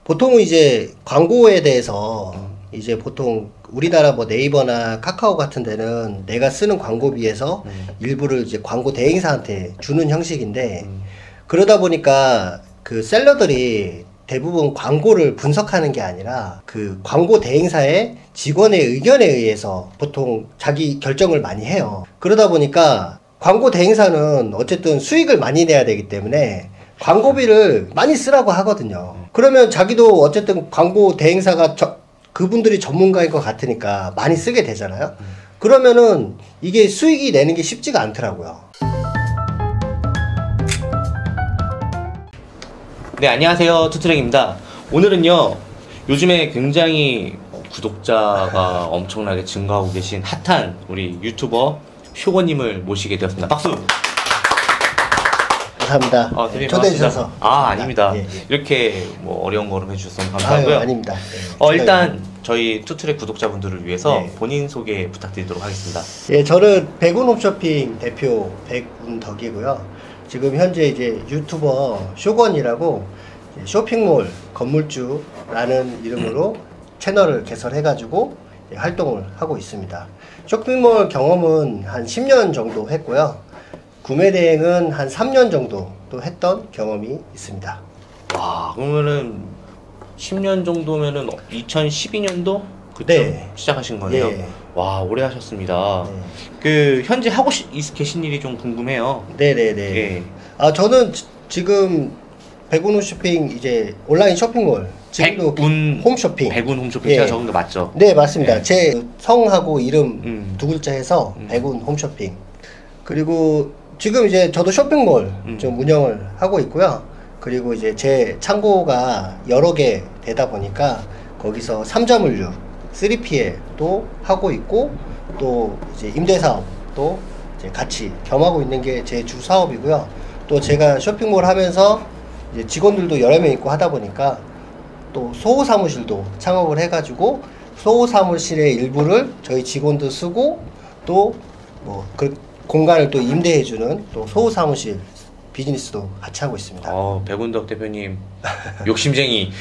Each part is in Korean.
보통은 이제 광고에 대해서 이제 보통 우리나라 뭐 네이버나 카카오 같은 데는 내가 쓰는 광고비에서 일부를 이제 광고 대행사한테 주는 형식인데 그러다 보니까 그 셀러들이 대부분 광고를 분석하는 게 아니라 그 광고 대행사의 직원의 의견에 의해서 보통 자기 결정을 많이 해요. 그러다 보니까 광고 대행사는 어쨌든 수익을 많이 내야 되기 때문에 광고비를 많이 쓰라고 하거든요. 그러면 자기도 어쨌든 광고 대행사가 그분들이 전문가인 것 같으니까 많이 쓰게 되잖아요. 그러면은 이게 수익이 내는 게 쉽지가 않더라고요. 네, 안녕하세요. 투트랙입니다. 오늘은요, 요즘에 굉장히 구독자가 엄청나게 증가하고 계신 핫한 우리 유튜버 쇼고님을 모시게 되었습니다. 박수! 감사합니다. 초대해 주셔서. 아닙니다. 예, 예. 이렇게 뭐 어려운 걸음 해주셔서 감사하고요. 아닙니다. 일단 저희 투트랙 구독자분들을 위해서 네. 본인 소개 부탁드리도록 하겠습니다. 예, 저는 백운 홈쇼핑 대표 백운덕이고요. 지금 현재 이제 유튜버 쇼건이라고 쇼핑몰 건물주라는 이름으로 채널을 개설해가지고 활동을 하고 있습니다. 쇼핑몰 경험은 한 10년 정도 했고요. 구매 대행은 한 3년 정도 또 했던 경험이 있습니다. 와, 그러면은 10년 정도면은 2012년도 그때 네. 시작하신 거네요. 예. 와, 오래 하셨습니다. 네. 그 현재 하고 계신 일이 좀 궁금해요. 네네네. 예. 저는 지금 백운 홈쇼핑 이제 온라인 쇼핑몰 지금도 백운 홈쇼핑. 백운 홈쇼핑 예. 제가 적은 거 맞죠? 네, 맞습니다. 예. 제 성하고 이름 두 글자 해서 백운 홈쇼핑. 그리고 지금 이제 저도 쇼핑몰 좀 운영을 하고 있고요. 그리고 이제 제 창고가 여러 개 되다 보니까 거기서 3점을류 3PL도 하고 있고 또 이제 임대사업도 이제 같이 겸하고 있는 게 제 주 사업이고요. 또 제가 쇼핑몰 하면서 이제 직원들도 여러 명 있고 하다 보니까 또 소호 사무실도 창업을 해가지고 소호 사무실의 일부를 저희 직원도 쓰고 또 뭐 그 공간을 또 임대해주는 또 소호 사무실 비즈니스도 같이 하고 있습니다. 백운덕 대표님 욕심쟁이.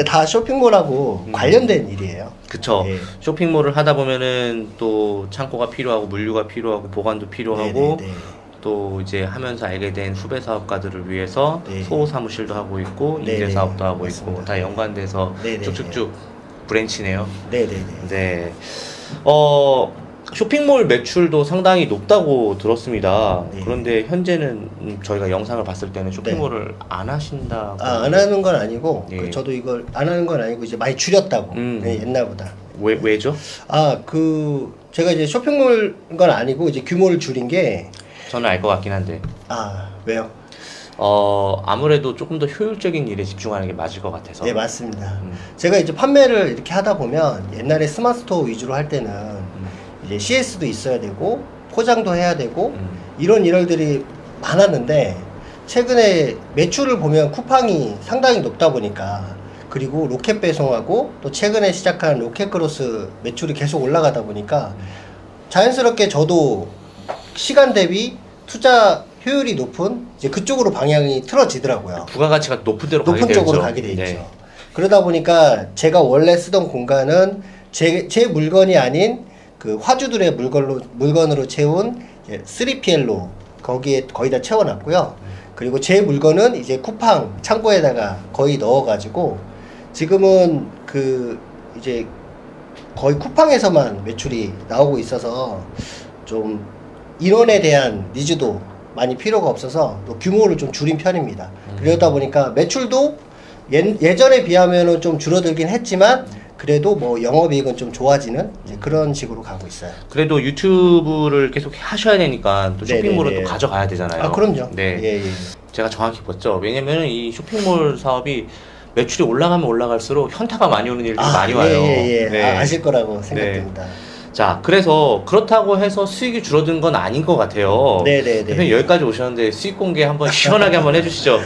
다 쇼핑몰하고 관련된 일이에요. 그쵸. 예. 쇼핑몰을 하다 보면은 또 창고가 필요하고 물류가 필요하고 보관도 필요하고 네네네. 또 이제 하면서 알게 된 후배 사업가들을 위해서 네. 소호 사무실도 하고 있고 네네. 임대 사업도 하고 맞습니다. 있고 다 연관돼서 네네네. 쭉쭉쭉 브랜치네요. 네네네. 네. 쇼핑몰 매출도 상당히 높다고 들었습니다. 네. 그런데 현재는 저희가 영상을 봤을 때는 쇼핑몰을 안 하신다고. 안 하는 건 아니고 예. 저도 이걸 안 하는 건 아니고 이제 많이 줄였다고. 네, 옛날보다. 왜죠? 제가 이제 쇼핑몰 건 아니고 이제 규모를 줄인 게 저는 알 것 같긴 한데. 왜요? 아무래도 조금 더 효율적인 일에 집중하는 게 맞을 것 같아서. 네, 맞습니다. 제가 이제 판매를 이렇게 하다 보면 옛날에 스마트 스토어 위주로 할 때는 이제 CS도 있어야 되고 포장도 해야 되고 이런 일들이 많았는데 최근에 매출을 보면 쿠팡이 상당히 높다 보니까 그리고 로켓 배송하고 또 최근에 시작한 로켓 크로스 매출이 계속 올라가다 보니까 자연스럽게 저도 시간 대비 투자 효율이 높은 이제 그쪽으로 방향이 틀어지더라고요. 부가가치가 높은 데로 높은 가게 쪽으로 되죠. 가게 돼 있죠. 네. 그러다 보니까 제가 원래 쓰던 공간은 제 물건이 아닌 그 화주들의 물건으로 채운 3PL로 거기에 거의 다 채워놨고요. 그리고 제 물건은 이제 쿠팡 창고에다가 거의 넣어가지고 지금은 이제 거의 쿠팡에서만 매출이 나오고 있어서 좀 인원에 대한 니즈도 많이 필요가 없어서 또 규모를 좀 줄인 편입니다. 그러다 보니까 매출도 예전에 비하면은 좀 줄어들긴 했지만 그래도 뭐 영업이익은 좀 좋아지는 이제 그런 식으로 가고 있어요. 그래도 유튜브를 계속 하셔야 되니까 또 쇼핑몰을 네네네. 또 가져가야 되잖아요. 그럼요. 네. 예. 제가 정확히 봤죠. 왜냐면 이 쇼핑몰 사업이 매출이 올라가면 올라갈수록 현타가 많이 오는 일들이 많이 와요. 네. 아실 거라고 생각됩니다. 자, 그래서 그렇다고 해서 수익이 줄어든 건 아닌 것 같아요. 네네네. 대표님 여기까지 오셨는데 수익 공개 한번 시원하게 한번 해주시죠.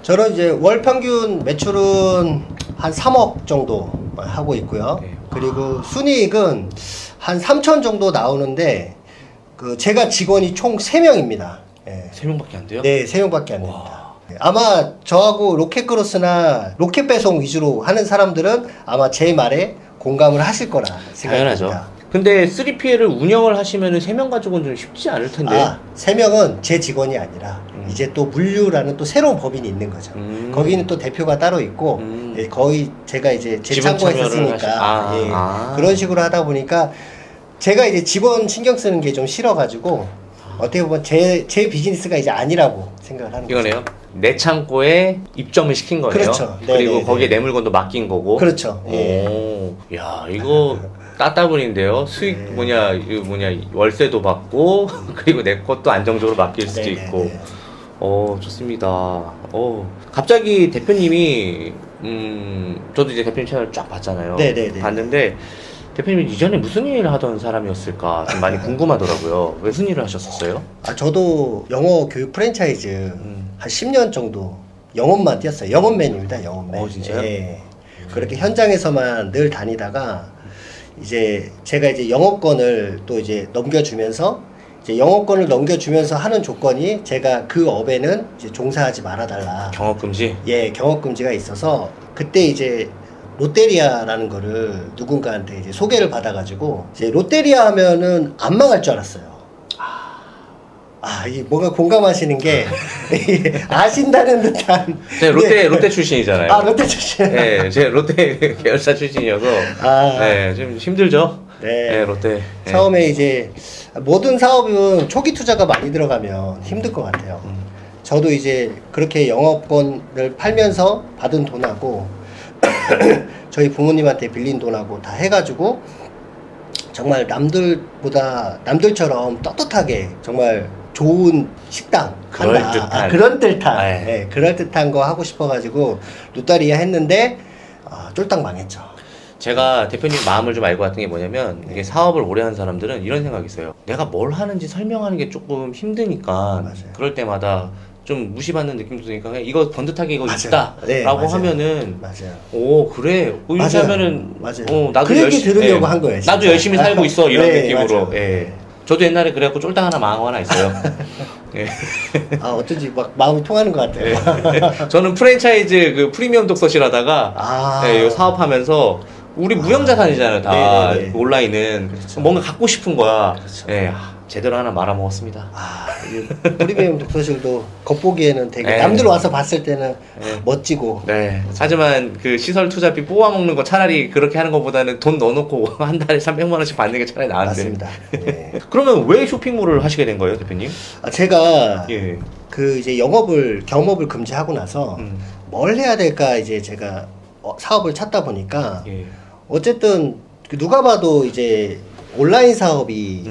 저는 이제 월 평균 매출은 한 3억 정도 하고 있고요. 네. 그리고 순이익은 한 3천 정도 나오는데 제가 직원이 총 3명입니다. 예. 3명밖에 안 돼요? 네, 3명밖에 안 됩니다. 아마 저하고 로켓크로스나 로켓 배송 위주로 하는 사람들은 아마 제 말에 공감을 하실 거라 생각합니다. 당연하죠. 근데 3PL을 운영을 하시면은 3명 가지고는 좀 쉽지 않을 텐데. 아, 3명은 제 직원이 아니라 이제 또 물류라는 또 새로운 법인이 있는 거죠. 거기는 또 대표가 따로 있고 예, 거의 제가 이제 제 창고에 있었으니까 그런 식으로 하다 보니까 제가 이제 직원 신경 쓰는 게 좀 싫어가지고 어떻게 보면 제 비즈니스가 이제 아니라고 생각을 하는 거죠. 이거네요. 내 창고에 입점을 시킨 거네요. 그렇죠. 그리고 네네네. 거기에 내 물건도 맡긴 거고. 그렇죠. 오, 야, 이거 따따블인데요. 수익 이거 월세도 받고 그리고 내 것도 안정적으로 맡길 수도 네네네. 있고. 좋습니다. 갑자기 대표님이 저도 이제 대표님 채널 쫙 봤잖아요. 네네네. 봤는데 대표님이 이전에 무슨 일을 하던 사람이었을까 좀 많이 궁금하더라고요. 무슨 일을 하셨었어요? 아, 저도 영어 교육 프랜차이즈 한 10년 정도 영업만 뛰었어요. 영업맨입니다. 영업맨. 진짜요? 예. 그렇게 현장에서만 늘 다니다가 이제 제가 이제 영업권을 또 이제 넘겨주면서 이제 영업권을 넘겨주면서 하는 조건이 제가 그 업에는 이제 종사하지 말아달라. 경업금지? 예, 경업금지가 있어서 그때 이제 롯데리아라는 거를 누군가한테 이제 소개를 받아가지고 이제 롯데리아 하면은 안 망할 줄 알았어요. 이게 뭔가 공감하시는 게 아신다는 듯한. 제가 롯데 출신이잖아요. 아, 롯데 출신. 네, 제가 롯데 계열사 출신이어서 네, 좀 힘들죠. 네, 롯데. 처음에 이제 모든 사업은 초기 투자가 많이 들어가면 힘들 것 같아요. 저도 이제 그렇게 영업권을 팔면서 받은 돈하고 저희 부모님한테 빌린 돈하고 다 해가지고 정말 남들처럼 똘똘하게 정말 좋은 식당 한다. 그럴듯한 네, 그럴듯한 거 하고 싶어가지고 롯데리아 했는데 쫄딱 망했죠. 제가 대표님 마음을 좀 알고 왔던 게 뭐냐면 이게 사업을 오래 한 사람들은 이런 생각이 있어요. 내가 뭘 하는지 설명하는 게 조금 힘드니까 맞아요. 그럴 때마다 좀 무시받는 느낌도 드니까 그냥 이거 번듯하게 이거 맞아요. 있다 네, 라고 맞아요. 하면은 맞아요. 오 그래 이렇게 하면은 맞아요. 나도 그 얘기 열심히 들으려고 한 거예요. 진짜. 나도 열심히 살고 있어 이런 네, 느낌으로 맞아요. 예. 저도 옛날에 그래갖고 쫄딱 하나 망한 거 하나 있어요. 예. 어쩐지 막 마음이 통하는 것 같아요. 예. 저는 프랜차이즈 그 프리미엄 독서실 하다가 예, 이거 사업하면서 우리 무형자산이잖아요 다 네네네. 온라인은 그렇죠. 뭔가 갖고 싶은 거야. 그렇죠. 예. 제대로 하나 말아먹었습니다. 프리미엄 독서실도 겉보기에는 되게 네. 남들 와서 봤을 때는 네. 멋지고. 네. 하지만 그 시설 투자비 뽑아먹는 거 차라리 그렇게 하는 것보다는 돈 넣어놓고 한 달에 300만 원씩 받는 게 차라리 나은데. 맞습니다. 네. 그러면 왜 쇼핑몰을 하시게 된 거예요, 대표님? 제가 예. 그 이제 경업을 금지하고 나서 뭘 해야 될까 이제 제가 사업을 찾다 보니까 예. 어쨌든 누가 봐도 이제 온라인 사업이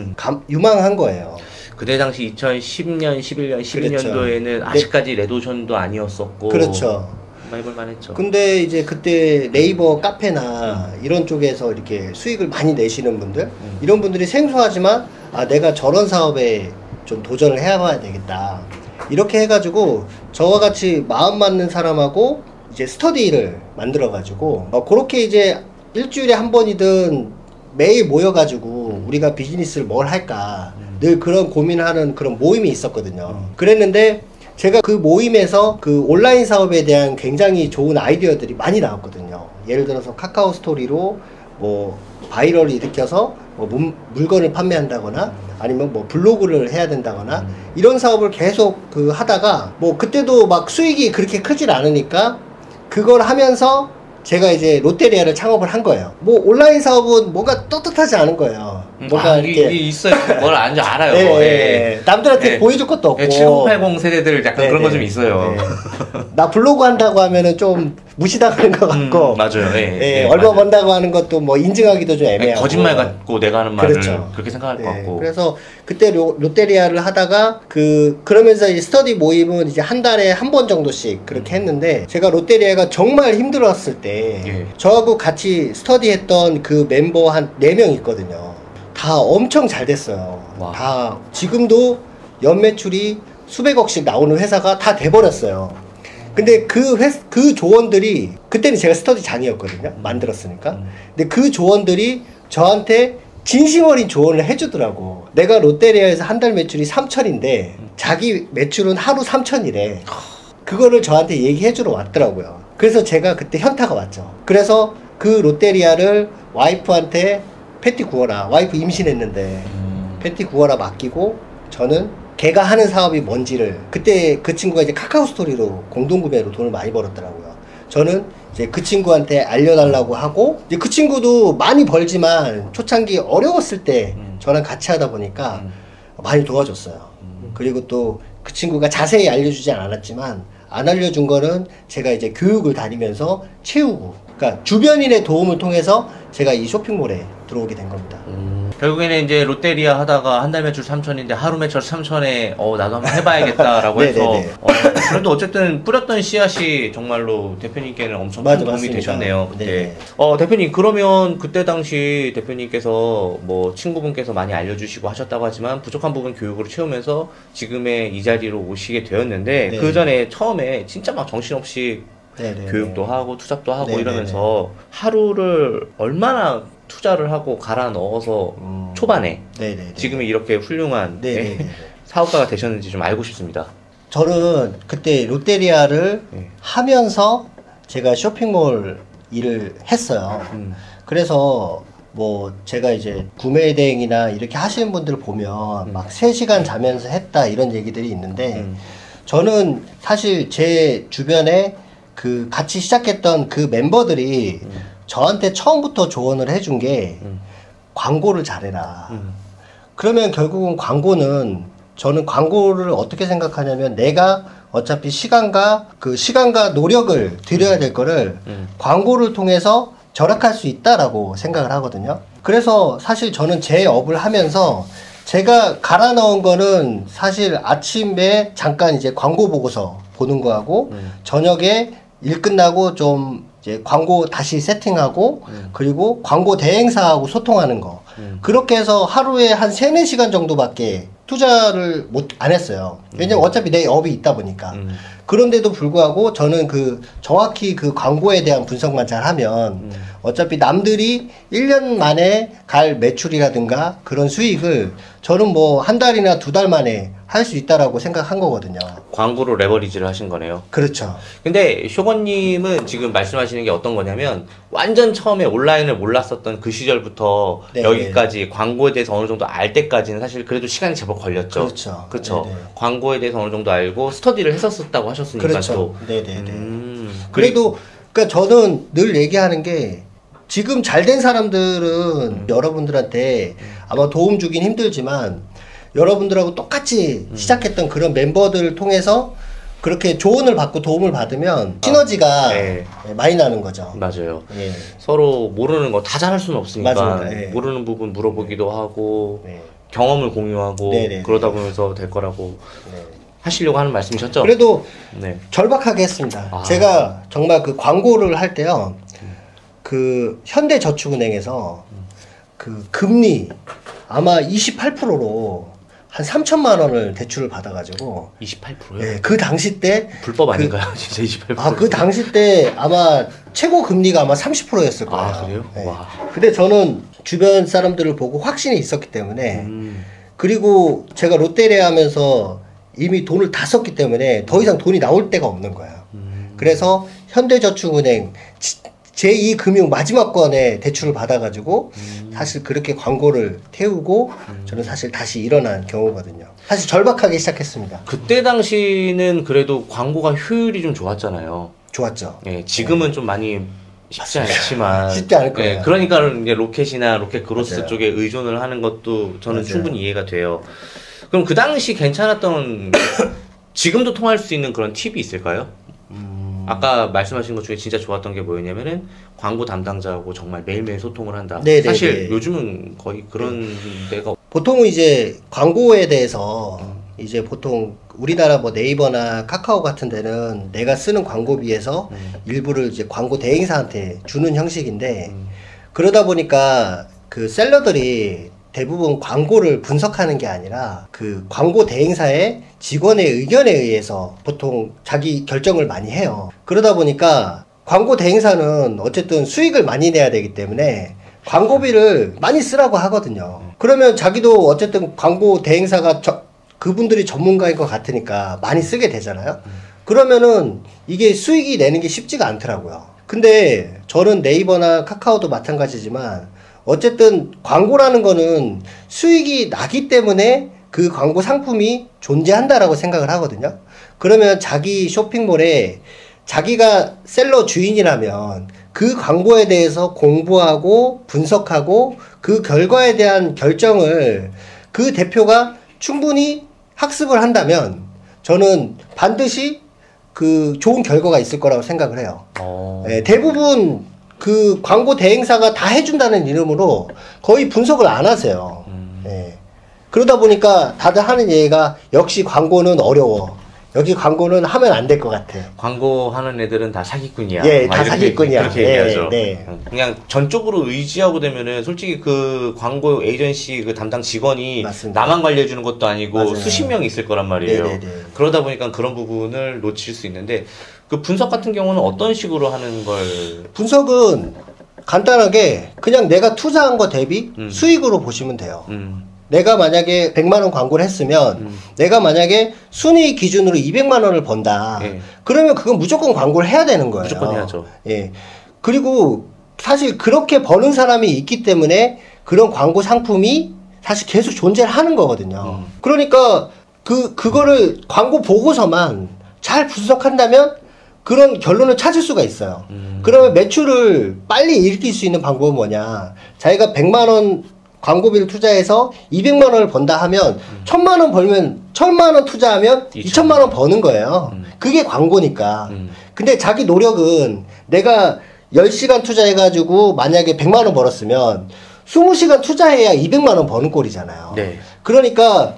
유망한 거예요. 그때 당시 2010년, 11년, 12년도에는 그렇죠. 아직까지 레도션도 아니었었고. 그렇죠. 많이 볼만했죠. 근데 이제 그때 네이버 카페나 이런 쪽에서 이렇게 수익을 많이 내시는 분들, 이런 분들이 생소하지만 내가 저런 사업에 좀 도전을 해봐야 되겠다. 이렇게 해가지고 저와 같이 마음 맞는 사람하고 이제 스터디를 만들어가지고 그렇게 이제 일주일에 한 번이든 매일 모여가지고 우리가 비즈니스를 뭘 할까 늘 그런 고민하는 그런 모임이 있었거든요. 그랬는데 제가 그 모임에서 그 온라인 사업에 대한 굉장히 좋은 아이디어들이 많이 나왔거든요. 예를 들어서 카카오 스토리로 뭐 바이럴을 일으켜서 뭐 물건을 판매한다거나 아니면 뭐 블로그를 해야 된다거나 이런 사업을 계속 그 하다가 뭐 그때도 막 수익이 그렇게 크질 않으니까 그걸 하면서 제가 이제 롯데리아를 창업을 한 거예요. 뭐 온라인 사업은 뭔가 떳떳하지 않은 거예요. 뭔가 이게 있어요. 뭘 아는지 알아요. 예, 뭐. 예. 남들한테 보여줄 것도 없고. 7080 세대들 약간 그런 거 좀 있어요. 나 블로그 한다고 하면은 좀 무시당하는 것 같고. 맞아요. 얼마 맞아요. 번다고 하는 것도 뭐 인증하기도 좀 애매하고. 거짓말 같고 내가 하는 말을 그렇죠. 그렇게 생각할 것 같고. 그래서 그때 롯데리아를 하다가 그러면서 이제 스터디 모임은 이제 한 달에 한 번 정도씩 그렇게 했는데 제가 롯데리아가 정말 힘들었을 때 저하고 같이 스터디했던 그 멤버 한 4명 있거든요. 다 엄청 잘 됐어요. 와. 다 지금도 연매출이 수백억씩 나오는 회사가 다 돼버렸어요. 근데 그 조원들이 그때는 제가 스터디장이었거든요. 만들었으니까. 근데 그 조원들이 저한테 진심 어린 조언을 해주더라고. 내가 롯데리아에서 한 달 매출이 3천인데 자기 매출은 하루 3천이래. 그거를 저한테 얘기해주러 왔더라고요. 그래서 제가 그때 현타가 왔죠. 그래서 그 롯데리아를 와이프한테 패티 구워라. 와이프 임신했는데 패티 구워라 맡기고 저는 걔가 하는 사업이 뭔지를 그때 그 친구가 이제 카카오 스토리로 공동구매로 돈을 많이 벌었더라고요. 저는 이제 그 친구한테 알려달라고 하고 이제 그 친구도 많이 벌지만 초창기 어려웠을 때 저랑 같이 하다 보니까 많이 도와줬어요. 그리고 또 그 친구가 자세히 알려주진 않았지만 안 알려준 거는 제가 이제 교육을 다니면서 채우고 그러니까 주변인의 도움을 통해서 제가 이 쇼핑몰에 들어오게 된 겁니다. 결국에는 이제 롯데리아 하다가 한 달 매출 3천인데 하루 매출 3천에 나도 한번 해봐야겠다라고 해서 그래도 어쨌든 뿌렸던 씨앗이 정말로 대표님께는 엄청 큰 도움이 맞습니다. 되셨네요. 그때. 네네. 대표님 그러면 그때 당시 대표님께서 뭐 친구분께서 많이 알려주시고 하셨다고 하지만 부족한 부분 교육으로 채우면서 지금의 이 자리로 오시게 되었는데 네. 그 전에 처음에 진짜 막 정신없이 네네. 교육도 하고 투잡도 하고 네네네. 이러면서 하루를 얼마나 투자를 하고 갈아 넣어서 초반에 네네. 지금의 이렇게 훌륭한 네네. 사업가가 되셨는지 좀 알고 싶습니다. 저는 그때 롯데리아를 하면서 제가 쇼핑몰 일을 했어요. 그래서 뭐 제가 이제 구매 대행이나 이렇게 하시는 분들 보면 막 3시간 자면서 했다 이런 얘기들이 있는데 저는 사실 제 주변에 그 같이 시작했던 그 멤버들이 저한테 처음부터 조언을 해준 게 광고를 잘해라. 그러면 결국은 광고는 저는 광고를 어떻게 생각하냐면 내가 어차피 시간과 노력을 들여야 될 거를 광고를 통해서 절약할 수 있다라고 생각을 하거든요. 그래서 사실 저는 제 업을 하면서 제가 갈아 넣은 거는 사실 아침에 잠깐 이제 광고 보고서 보는 거하고 저녁에 일 끝나고 좀 이제 광고 다시 세팅하고 그리고 광고 대행사하고 소통하는 거 그렇게 해서 하루에 한 3-4시간 정도밖에 투자를 안 했어요. 왜냐면 어차피 내 업이 있다 보니까. 그런데도 불구하고 저는 정확히 그 광고에 대한 분석만 잘 하면 어차피 남들이 1년 만에 갈 매출이라든가 그런 수익을 저는 뭐 한 달이나 2달 만에 할 수 있다라고 생각한 거거든요. 광고로 레버리지를 하신 거네요. 그렇죠. 근데 쇼건님은 지금 말씀하시는 게 어떤 거냐면 완전 처음에 온라인을 몰랐었던 그 시절부터 여기까지 광고에 대해서 어느 정도 알 때까지는 사실 그래도 시간이 제법 걸렸죠. 그렇죠. 그렇죠. 네네. 광고에 대해서 어느 정도 알고 스터디를 했었다고 하셨으니까 그렇죠. 또. 네네네. 그래도 그러니까 저는 늘 얘기하는 게 지금 잘된 사람들은 여러분들한테 아마 도움 주긴 힘들지만 여러분들하고 똑같이 시작했던 그런 멤버들을 통해서 그렇게 조언을 받고 도움을 받으면 시너지가 많이 나는 거죠. 맞아요. 예. 서로 모르는 거 다 잘할 수는 없으니까 맞습니다. 예. 모르는 부분 물어보기도 하고 네. 경험을 공유하고 네네네. 그러다 보면서 될 거라고 네. 하시려고 하는 말씀이셨죠? 그래도 네. 절박하게 했습니다. 아. 제가 정말 그 광고를 할 때요. 그 현대저축은행에서 그 금리 아마 28%로 한 3천만 원을 대출을 받아가지고 28%요? 네, 그 당시 때 불법 아닌가요? 진짜 28%. 그 당시 때 아마 최고 금리가 아마 30%였을 거예요. 아, 그래요? 네. 와. 근데 저는 주변 사람들을 보고 확신이 있었기 때문에 그리고 제가 롯데리아 하면서 이미 돈을 다 썼기 때문에 더 이상 돈이 나올 데가 없는 거예요. 그래서 현대저축은행 제2금융 마지막 건에 대출을 받아가지고 사실 그렇게 광고를 태우고 저는 사실 다시 일어난 경우거든요. 사실 절박하게 시작했습니다. 그때 당시는 그래도 광고가 효율이 좀 좋았잖아요. 좋았죠. 예, 지금은 좀 많이 쉽지 않지만 쉽지 않을 거예요. 예, 그러니까 이제 로켓이나 로켓 그로스 맞아요. 쪽에 의존을 하는 것도 저는 맞아요. 충분히 이해가 돼요. 그럼 그 당시 괜찮았던 지금도 통할 수 있는 그런 팁이 있을까요? 아까 말씀하신 것 중에 진짜 좋았던 게 뭐였냐면은 광고 담당자하고 정말 매일매일 소통을 한다. 네네네. 사실 요즘은 거의 그런 데가 보통은 이제 광고에 대해서 이제 보통 우리나라 뭐 네이버나 카카오 같은 데는 내가 쓰는 광고비에서 일부를 이제 광고 대행사한테 주는 형식인데 그러다 보니까 그 셀러들이 대부분 광고를 분석하는 게 아니라 그 광고 대행사의 직원의 의견에 의해서 보통 자기 결정을 많이 해요. 그러다 보니까 광고 대행사는 어쨌든 수익을 많이 내야 되기 때문에 광고비를 많이 쓰라고 하거든요. 그러면 자기도 어쨌든 광고 대행사가 그분들이 전문가인 것 같으니까 많이 쓰게 되잖아요. 그러면은 이게 수익이 내는 게 쉽지가 않더라고요. 근데 저는 네이버나 카카오도 마찬가지지만 어쨌든 광고라는 거는 수익이 나기 때문에 그 광고 상품이 존재한다라고 생각을 하거든요. 그러면 자기 쇼핑몰에 자기가 셀러 주인이라면 그 광고에 대해서 공부하고 분석하고 그 결과에 대한 결정을 그 대표가 충분히 학습을 한다면 저는 반드시 그 좋은 결과가 있을 거라고 생각을 해요. 네, 대부분 그 광고 대행사가 다 해준다는 이름으로 거의 분석을 안 하세요. 네. 그러다 보니까 다들 하는 얘기가 역시 광고는 어려워. 여기 광고는 하면 안 될 것 같아. 광고하는 애들은 다 사기꾼이야. 예, 다 사기꾼이야. 그렇게 네, 얘기하죠. 네. 그냥 전적으로 의지하고 되면은 솔직히 그 광고 에이전시 그 담당 직원이 맞습니다. 나만 관리해주는 것도 아니고 맞아요. 수십 명이 있을 거란 말이에요. 네네네. 그러다 보니까 그런 부분을 놓칠 수 있는데 그 분석 같은 경우는 어떤 식으로 하는 걸? 분석은 간단하게 그냥 내가 투자한 거 대비 수익으로 보시면 돼요. 내가 만약에 100만 원 광고를 했으면 내가 만약에 순이익 기준으로 200만 원을 번다. 예. 그러면 그건 무조건 광고를 해야 되는 거예요. 무조건 해야죠. 예. 그리고 사실 그렇게 버는 사람이 있기 때문에 그런 광고 상품이 사실 계속 존재를 하는 거거든요. 그러니까 그거를 광고 보고서만 잘 분석한다면 그런 결론을 찾을 수가 있어요. 그러면 매출을 빨리 일으킬 수 있는 방법은 뭐냐? 자기가 100만 원 광고비를 투자해서 200만 원을 번다 하면 1000만 원 벌면 1000만 원 투자하면 2000만 원 버는 거예요. 그게 광고니까. 근데 자기 노력은 내가 10시간 투자해가지고 만약에 100만 원 벌었으면 20시간 투자해야 200만 원 버는 꼴이잖아요. 네. 그러니까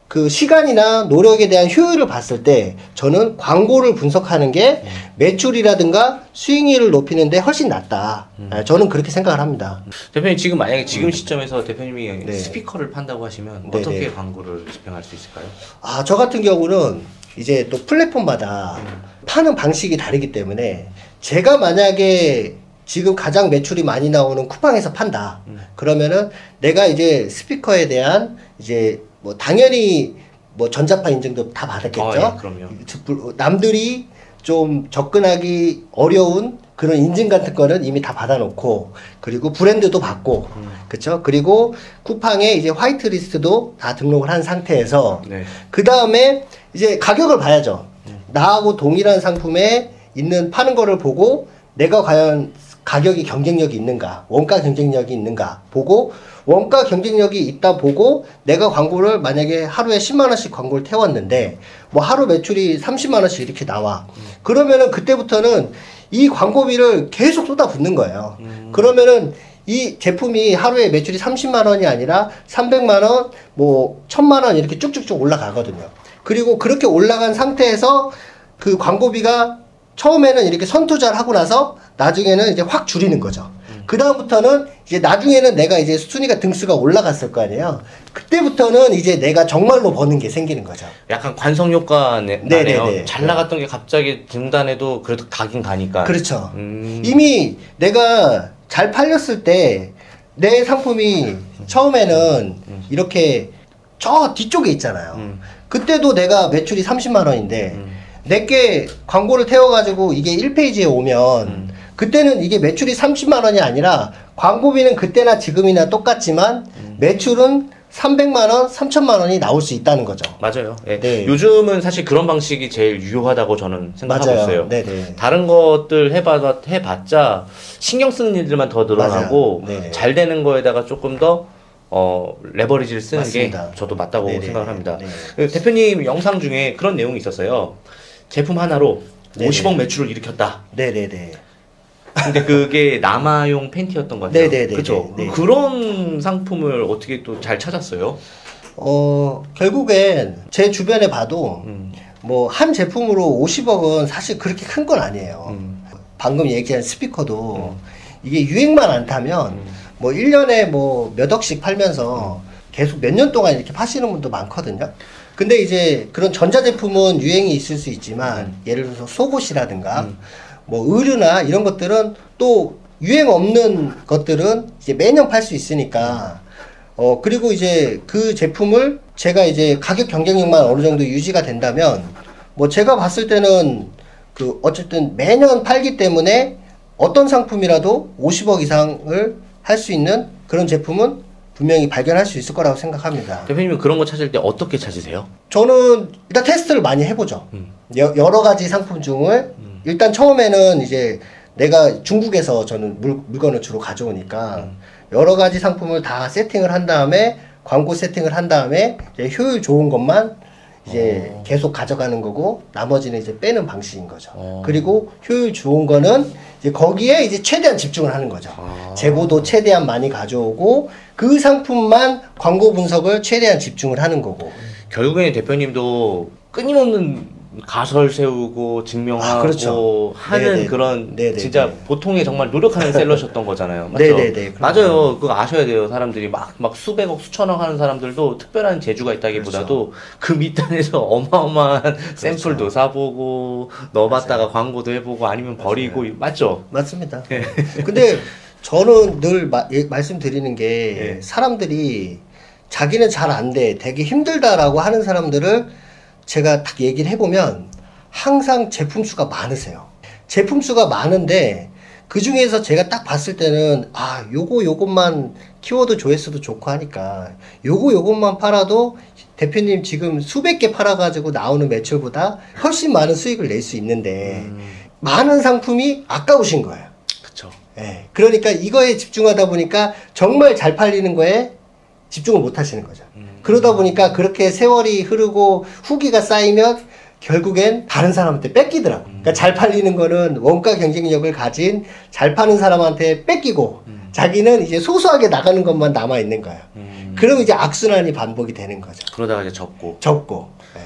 그 시간이나 노력에 대한 효율을 봤을 때 저는 광고를 분석하는 게 매출이라든가 수익률을 높이는데 훨씬 낫다. 저는 그렇게 생각을 합니다. 대표님 지금 만약에 지금 시점에서 대표님이 네. 스피커를 판다고 하시면 네네. 어떻게 광고를 집행할 수 있을까요? 아, 저 같은 경우는 이제 또 플랫폼마다 파는 방식이 다르기 때문에 제가 만약에 지금 가장 매출이 많이 나오는 쿠팡에서 판다. 그러면은 내가 이제 스피커에 대한 이제 뭐 당연히 뭐 전자파 인증도 다 받았겠죠. 예, 그럼요. 남들이 좀 접근하기 어려운 그런 인증 같은 거는 이미 다 받아놓고 그리고 브랜드도 받고 그쵸? 그리고 쿠팡에 이제 화이트리스트도 다 등록을 한 상태에서 네. 그 다음에 이제 가격을 봐야죠. 나하고 동일한 상품에 있는 파는 거를 보고 내가 과연 가격이 경쟁력이 있는가, 원가 경쟁력이 있는가 보고 원가 경쟁력이 있다 보고 내가 광고를 만약에 하루에 10만 원씩 광고를 태웠는데 뭐 하루 매출이 30만 원씩 이렇게 나와. 그러면은 그때부터는 이 광고비를 계속 쏟아붓는 거예요. 그러면은 이 제품이 하루에 매출이 30만 원이 아니라 300만 원, 뭐 1000만 원 이렇게 쭉쭉쭉 올라가거든요. 그리고 그렇게 올라간 상태에서 그 광고비가 처음에는 이렇게 선투자를 하고 나서 나중에는 이제 확 줄이는 거죠. 그 다음부터는 이제 나중에는 내가 이제 순위가 등수가 올라갔을 거 아니에요. 그때부터는 이제 내가 정말로 버는 게 생기는 거죠. 약간 관성 효과 나네요. 네네네. 잘 나갔던 게 갑자기 중단해도 그래도 가긴 가니까. 그렇죠. 이미 내가 잘 팔렸을 때 내 상품이 처음에는 이렇게 저 뒤쪽에 있잖아요. 그때도 내가 매출이 30만 원인데 내게 광고를 태워가지고 이게 1페이지에 오면 그때는 이게 매출이 30만 원이 아니라 광고비는 그때나 지금이나 똑같지만 매출은 300만 원, 3천만 원이 나올 수 있다는 거죠. 맞아요. 예. 네. 요즘은 사실 그런 방식이 제일 유효하다고 저는 생각하고 맞아요. 있어요. 네네. 다른 것들 해봤자 신경 쓰는 일들만 더 늘어나고 잘 되는 거에다가 조금 더 레버리지를 쓰는 맞습니다. 게 저도 맞다고 네네. 생각을 합니다. 네. 대표님 영상 중에 그런 내용이 있었어요. 제품 하나로 네네. 50억 매출을 일으켰다. 네네네. 근데 그게 남아용 팬티였던 것 같아요. 네네네. 그렇죠. 네. 그런 상품을 어떻게 또 잘 찾았어요? 결국엔 제 주변에 봐도 뭐 한 제품으로 50억은 사실 그렇게 큰 건 아니에요. 방금 얘기한 스피커도 이게 유행만 안 타면 뭐 1년에 뭐 몇 억씩 팔면서 계속 몇 년 동안 이렇게 파시는 분도 많거든요. 근데 이제 그런 전자제품은 유행이 있을 수 있지만 예를 들어서 속옷이라든가 뭐 의류나 이런 것들은 또 유행 없는 것들은 이제 매년 팔 수 있으니까 그리고 이제 그 제품을 제가 이제 가격 경쟁력만 어느 정도 유지가 된다면 뭐 제가 봤을 때는 그 어쨌든 매년 팔기 때문에 어떤 상품이라도 50억 이상을 할 수 있는 그런 제품은 분명히 발견할 수 있을 거라고 생각합니다. 대표님은 그런 거 찾을 때 어떻게 찾으세요? 저는 일단 테스트를 많이 해보죠. 여러 가지 상품 중을 일단 처음에는 이제 내가 중국에서 저는 물건을 주로 가져오니까 여러 가지 상품을 다 세팅을 한 다음에 광고 세팅을 한 다음에 이제 효율 좋은 것만 이제 계속 가져가는 거고 나머지는 이제 빼는 방식인 거죠. 그리고 효율 좋은 거는 이제 거기에 이제 최대한 집중을 하는 거죠. 재고도 최대한 많이 가져오고 그 상품만 광고 분석을 최대한 집중을 하는 거고. 결국에는 대표님도 끊임없는 가설 세우고 증명하고 그렇죠. 하는 네네. 그런 네네. 진짜 보통의 정말 노력하는 셀러셨던 거잖아요. 맞죠? 네네네. 맞아요. 그거 아셔야 돼요. 사람들이 막 수백억 수천억 하는 사람들도 특별한 재주가 있다기보다도 그 밑단에서 어마어마한 샘플도 사보고 넣어봤다가 광고도 해보고 아니면 버리고 맞죠? 맞습니다. 근데 저는 늘 말씀드리는 게 사람들이 자기는 잘 안 돼, 되게 힘들다라고 하는 사람들을 제가 딱 얘기를 해보면 항상 제품 수가 많으세요. 제품 수가 많은데 그 중에서 제가 딱 봤을 때는 요것만 키워드 조회수도 좋고 하니까 요것만 팔아도 대표님 지금 수백 개 팔아가지고 나오는 매출보다 훨씬 많은 수익을 낼 수 있는데 많은 상품이 아까우신 거예요. 그쵸. 예. 그러니까 이거에 집중하다 보니까 정말 잘 팔리는 거에 집중을 못 하시는 거죠. 그러다 보니까 그렇게 세월이 흐르고 후기가 쌓이면 결국엔 다른 사람한테 뺏기더라고. 그러니까 잘 팔리는 거는 원가 경쟁력을 가진 잘 파는 사람한테 뺏기고 자기는 이제 소소하게 나가는 것만 남아 있는 거예요. 그럼 이제 악순환이 반복이 되는 거죠. 그러다가 이제 접고. 예.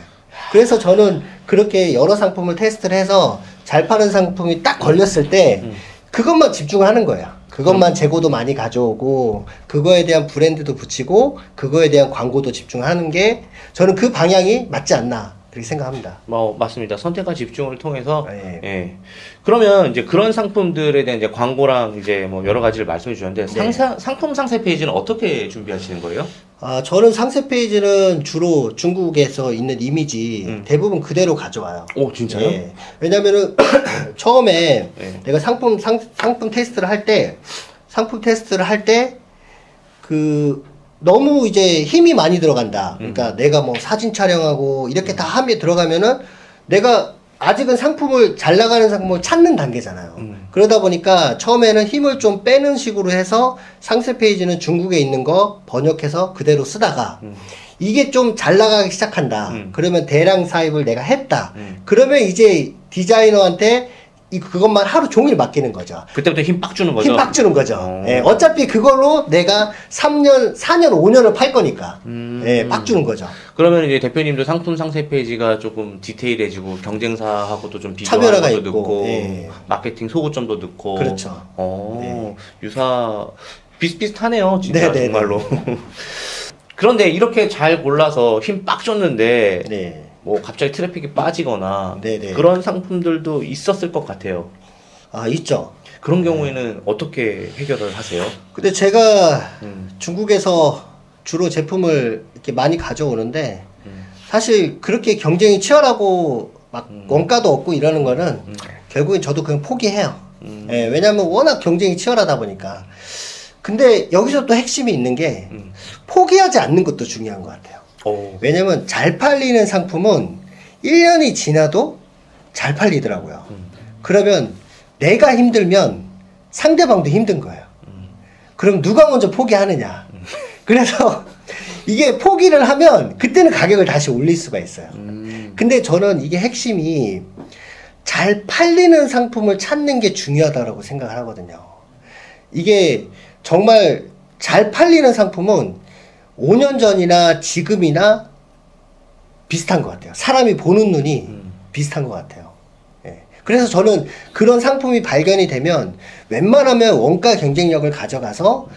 그래서 저는 그렇게 여러 상품을 테스트를 해서 잘 파는 상품이 딱 걸렸을 때 그것만 집중하는 거예요. 그것만 재고도 많이 가져오고 그거에 대한 브랜드도 붙이고 그거에 대한 광고도 집중하는 게 저는 그 방향이 맞지 않나 그렇게 생각합니다. 맞습니다. 선택과 집중을 통해서 예. 그러면 이제 그런 상품들에 대한 이제 광고랑 이제 뭐 여러 가지를 말씀해 주셨는데 상품 상세 페이지는 어떻게 준비하시는 거예요? 저는 상세 페이지는 주로 중국에서 있는 이미지 대부분 그대로 가져와요. 오, 진짜요? 예. 왜냐면은 처음에 내가 상품 테스트를 할 때 너무 이제 힘이 많이 들어간다. 그러니까 내가 뭐 사진 촬영하고 이렇게 다 함에 들어가면은 내가 아직은 잘 나가는 상품을 찾는 단계잖아요. 그러다 보니까 처음에는 힘을 좀 빼는 식으로 해서 상세 페이지는 중국에 있는 거 번역해서 그대로 쓰다가 이게 좀 잘 나가기 시작한다. 그러면 대량 사입을 내가 했다. 그러면 이제 디자이너한테 그것만 하루 종일 맡기는 거죠. 그때부터 힘 빡 주는 거죠? 힘 빡 주는 거죠. 예, 어차피 그걸로 내가 3년, 4년, 5년을 팔 거니까. 예, 빡 주는 거죠. 그러면 이제 대표님도 상품 상세 페이지가 조금 디테일해지고 경쟁사하고도 좀 차별화가 비교하는 것도 있고, 넣고 예. 마케팅 소구점도 넣고 그렇죠. 네. 유사 비슷비슷하네요. 진짜 네네네. 정말로. 그런데 이렇게 잘 골라서 힘 빡 줬는데 네. 뭐 갑자기 트래픽이 빠지거나 네네. 그런 상품들도 있었을 것 같아요. 있죠. 그런 경우에는 어떻게 해결을 하세요? 근데 제가 중국에서 주로 제품을 이렇게 많이 가져오는데 사실 그렇게 경쟁이 치열하고 막 원가도 없고 이러는 거는 결국엔 저도 그냥 포기해요. 예, 왜냐면 워낙 경쟁이 치열하다 보니까. 근데 여기서 또 핵심이 있는 게 포기하지 않는 것도 중요한 것 같아요. 왜냐면 잘 팔리는 상품은 1년이 지나도 잘 팔리더라고요. 그러면 내가 힘들면 상대방도 힘든 거예요. 그럼 누가 먼저 포기하느냐. 그래서 이게 포기를 하면 그때는 가격을 다시 올릴 수가 있어요. 근데 저는 이게 핵심이 잘 팔리는 상품을 찾는 게 중요하다고 생각을 하거든요. 이게 정말 잘 팔리는 상품은 5년 전이나 지금이나 비슷한 것 같아요. 사람이 보는 눈이 비슷한 것 같아요. 예. 그래서 저는 그런 상품이 발견이 되면 웬만하면 원가 경쟁력을 가져가서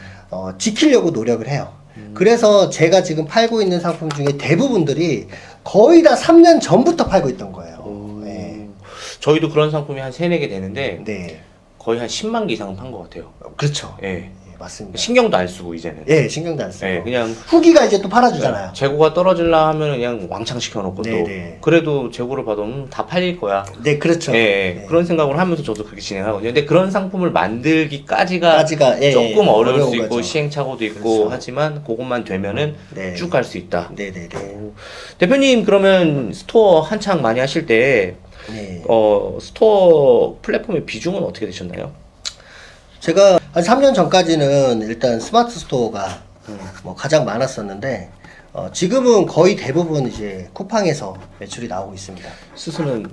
지키려고 노력을 해요. 그래서 제가 지금 팔고 있는 상품 중에 대부분들이 거의 다 3년 전부터 팔고 있던 거예요. 예. 저희도 그런 상품이 한 3, 4개 되는데 네. 거의 한 10만 개 이상은 판 것 같아요. 그렇죠. 예. 맞습니다. 신경도 안 쓰고 이제는. 예, 신경도 안 쓰고. 네, 그냥 후기가 이제 또 팔아주잖아요. 재고가 떨어질라 하면 그냥 왕창 시켜놓고 또 네네. 그래도 재고를 봐도 다 팔릴 거야. 네, 그렇죠. 예, 네. 그런 생각을 하면서 저도 그렇게 진행하거든요. 근데 그런 상품을 만들기까지가 예, 조금 어려울 수 어려운 있고 거죠. 시행착오도 있고 그렇죠. 하지만 그것만 되면은 네. 쭉 갈 수 있다. 네네네. 대표님 그러면 스토어 한창 많이 하실 때 네. 스토어 플랫폼의 비중은 어떻게 되셨나요? 제가 한 3년 전까지는 일단 스마트 스토어가 뭐 가장 많았었는데 지금은 거의 대부분 이제 쿠팡에서 매출이 나오고 있습니다. 스스로는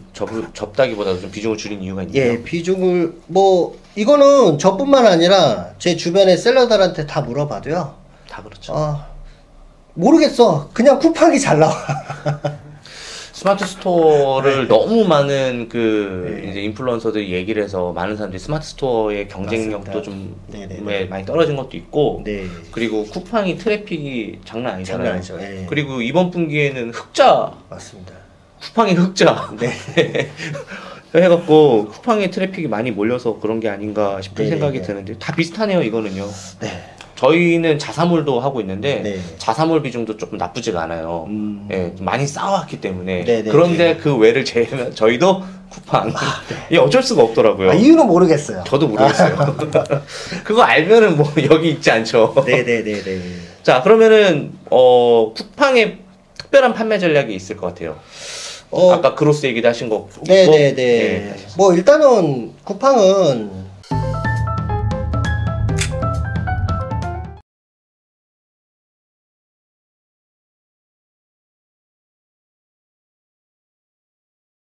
접다기보다도 좀 비중을 줄인 이유가 있나요? 예, 비중을 뭐 이거는 저뿐만 아니라 제 주변의 셀러들한테 다 물어봐도요. 다 그렇죠. 모르겠어. 그냥 쿠팡이 잘 나와. 스마트 스토어를 네. 너무 많은 네. 이제 인플루언서들이 얘기를 해서 많은 사람들이 스마트 스토어의 경쟁력도 맞습니다. 좀 네네네. 많이 떨어진 것도 있고 네. 그리고 쿠팡이 트래픽이 장난 아니잖아요. 장난 아니죠. 예. 그리고 이번 분기에는 흑자, 맞습니다. 쿠팡이 흑자 네. 해갖고 쿠팡의 트래픽이 많이 몰려서 그런 게 아닌가 싶은 네네네. 생각이 드는데 다 비슷하네요 이거는요. 네. 저희는 자사몰도 하고 있는데 네. 자사몰 비중도 조금 나쁘지가 않아요. 예, 좀 많이 쌓아왔기 때문에. 네네네. 그런데 그 외를 제외하면 저희도 쿠팡. 이게 어쩔 수가 없더라고요. 이유는 모르겠어요. 저도 모르겠어요. 그거 알면은 뭐 여기 있지 않죠. 네네네네. 자 그러면은 쿠팡의 특별한 판매 전략이 있을 것 같아요. 아까 그로스 얘기도 하신 거. 네네네. 네. 뭐 일단은 쿠팡은